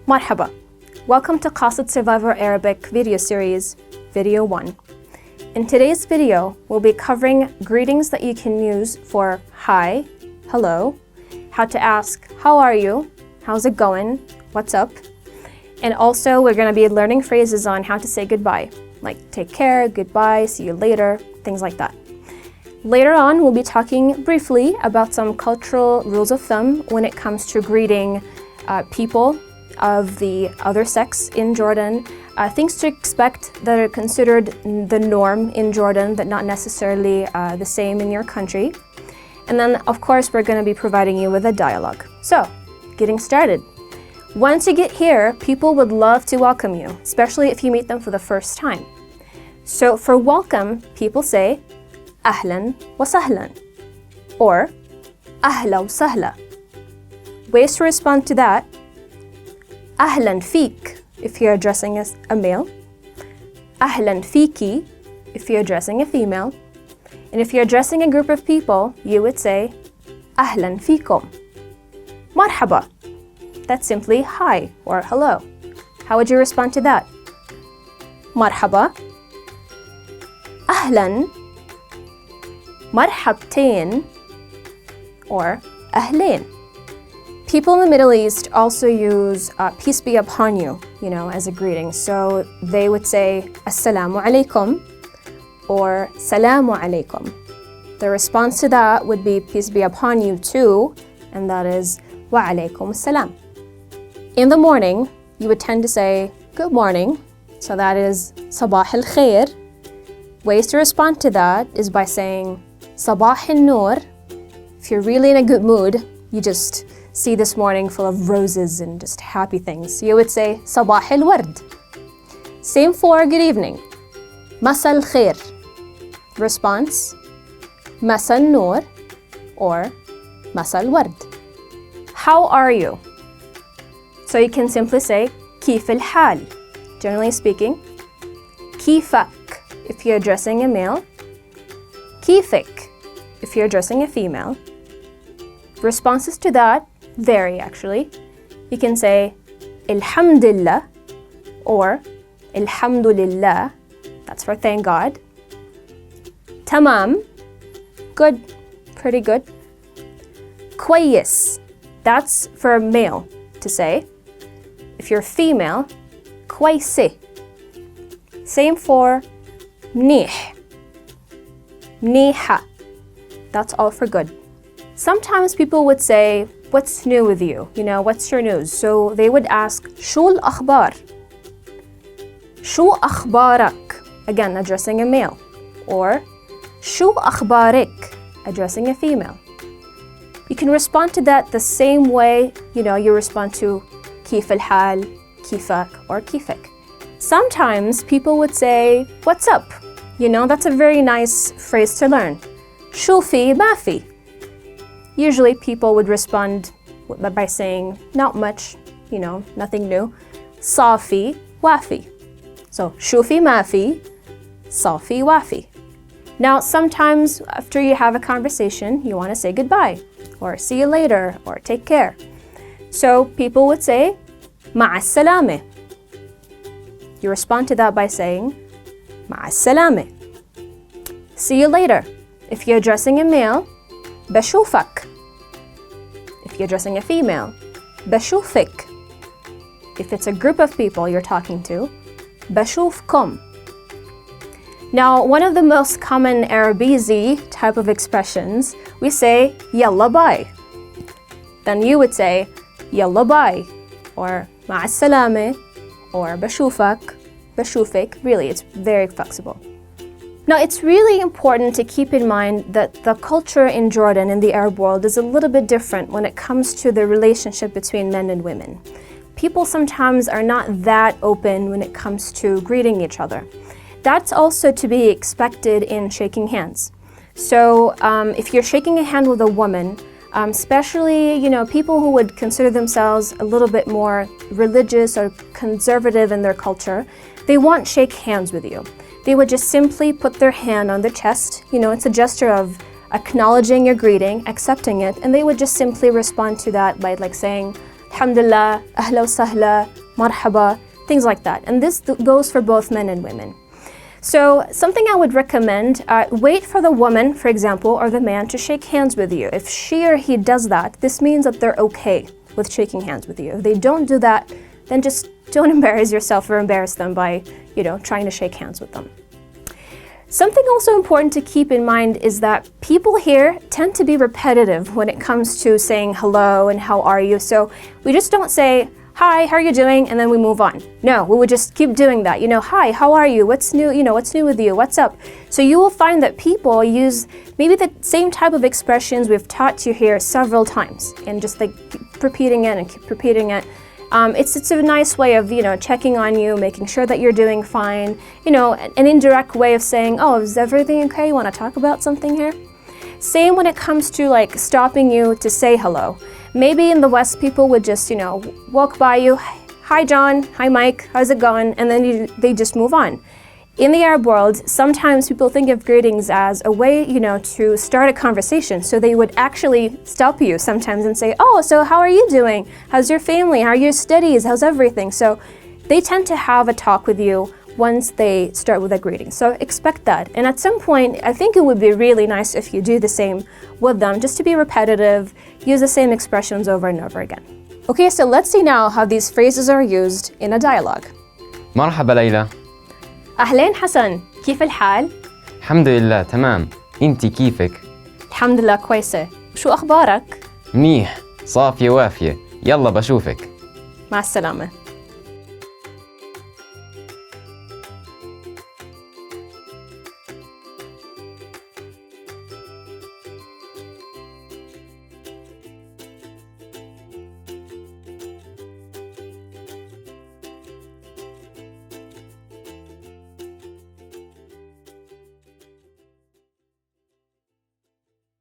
Marhaba. Welcome to Qasid Survivor Arabic video series, Video 1. In today's video, we'll be covering greetings that you can use for hi, hello, how to ask, how are you, how's it going, what's up, and also we're going to be learning phrases on how to say goodbye, like take care, goodbye, see you later, things like that. Later on, we'll be talking briefly about some cultural rules of thumb when it comes to greeting people of the other sex in Jordan, things to expect that are considered the norm in Jordan, but not necessarily the same in your country. And then, of course, we're going to be providing you with a dialogue. So, getting started. Once you get here, people would love to welcome you, especially if you meet them for the first time. So, for welcome, people say, Ahlan wa sahlan, or Ahla wa sahla. Ways to respond to that: Ahlan feek, if you're addressing a male. Ahlan feeki, if you're addressing a female. And if you're addressing a group of people, you would say, Ahlan feekum. Marhaba, that's simply hi or hello. How would you respond to that? Marhaba. Ahlan. Marhabtain, or Ahlain. People in the Middle East also use peace be upon you, as a greeting. So they would say Assalamu alaikum or Salamu alaikum. The response to that would be peace be upon you too, and that is Wa alaikum assalam. In the morning, you would tend to say good morning, so that is Sabah al khair. Ways to respond to that is by saying Sabah al noor. If you're really in a good mood, you just see this morning full of roses and just happy things, you would say Sabah al ward. Same for good evening. Masa al khair. Response: Masa al noor or Masa al ward. How are you? So you can simply say Kif al hal. Generally speaking, Kifak if you're addressing a male, Kifik if you're addressing a female. Responses to that vary actually. You can say Alhamdulillah or Alhamdulillah, that's for thank God. Tamam, good, pretty good. Kwayis, that's for a male to say. If you're female, Kwaysi. Same for Mnih, Mniha, that's all for good. Sometimes people would say, what's new with you? What's your news? So they would ask, Shul akhbar? Shu akhbarak? Again, addressing a male. Or, Shu akhbarik? Addressing a female. You can respond to that the same way, you respond to Kif al hal, Kifak, or Kifik. Sometimes people would say, what's up? That's a very nice phrase to learn. Shu fi ma fi? Usually people would respond by saying, not much, nothing new. Safi, wafi. So, shufi mafi, safi wafi. Now, sometimes after you have a conversation, you want to say goodbye, or see you later, or take care. So, people would say, ma'a salame. You respond to that by saying, ma'a salame. See you later. If you're addressing a male, bashufak. If you're addressing a female, bashufik. If it's a group of people you're talking to, bashufkum. Now, one of the most common Arabizi type of expressions, we say yalla bye. Then you would say yalla bye, or ma'a salame, or bashufak, bashufik. Really, it's very flexible. Now, it's really important to keep in mind that the culture in Jordan, in the Arab world, is a little bit different when it comes to the relationship between men and women. People sometimes are not that open when it comes to greeting each other. That's also to be expected in shaking hands. So if you're shaking a hand with a woman, especially, people who would consider themselves a little bit more religious or conservative in their culture, they won't shake hands with you. they would just simply put their hand on their chest. It's a gesture of acknowledging your greeting, accepting it, and they would just simply respond to that by saying, Alhamdulillah, Ahla wa Sahla, Marhaba, things like that. And this goes for both men and women. So something I would recommend, wait for the woman, for example, or the man to shake hands with you. If she or he does that, this means that they're okay with shaking hands with you. If they don't do that, then just don't embarrass yourself or embarrass them by, trying to shake hands with them. Something also important to keep in mind is that people here tend to be repetitive when it comes to saying hello and how are you. So we just don't say, hi, how are you doing? And then we move on. No, we would just keep doing that. Hi, how are you? What's new? What's new with you? What's up? So you will find that people use maybe the same type of expressions we've taught you here several times and just keep repeating it and keep repeating it. It's a nice way of, checking on you, making sure that you're doing fine, an indirect way of saying, oh, is everything okay? You want to talk about something here? Same when it comes to stopping you to say hello. Maybe in the West, people would just, walk by you, hi John, hi Mike, how's it going? And then they just move on. In the Arab world, sometimes people think of greetings as a way, to start a conversation. So they would actually stop you sometimes and say, oh, so how are you doing? How's your family? How are your studies? How's everything? So they tend to have a talk with you once they start with a greeting. So expect that. And at some point, I think it would be really nice if you do the same with them, just to be repetitive, use the same expressions over and over again. Okay, so let's see now how these phrases are used in a dialogue. مرحبا ليلى. أهلين حسن، كيف الحال؟ الحمد لله تمام، انتي كيفك؟ الحمد لله كويسة، شو أخبارك؟ منيح، صافية وافية، يلا بشوفك. مع السلامة.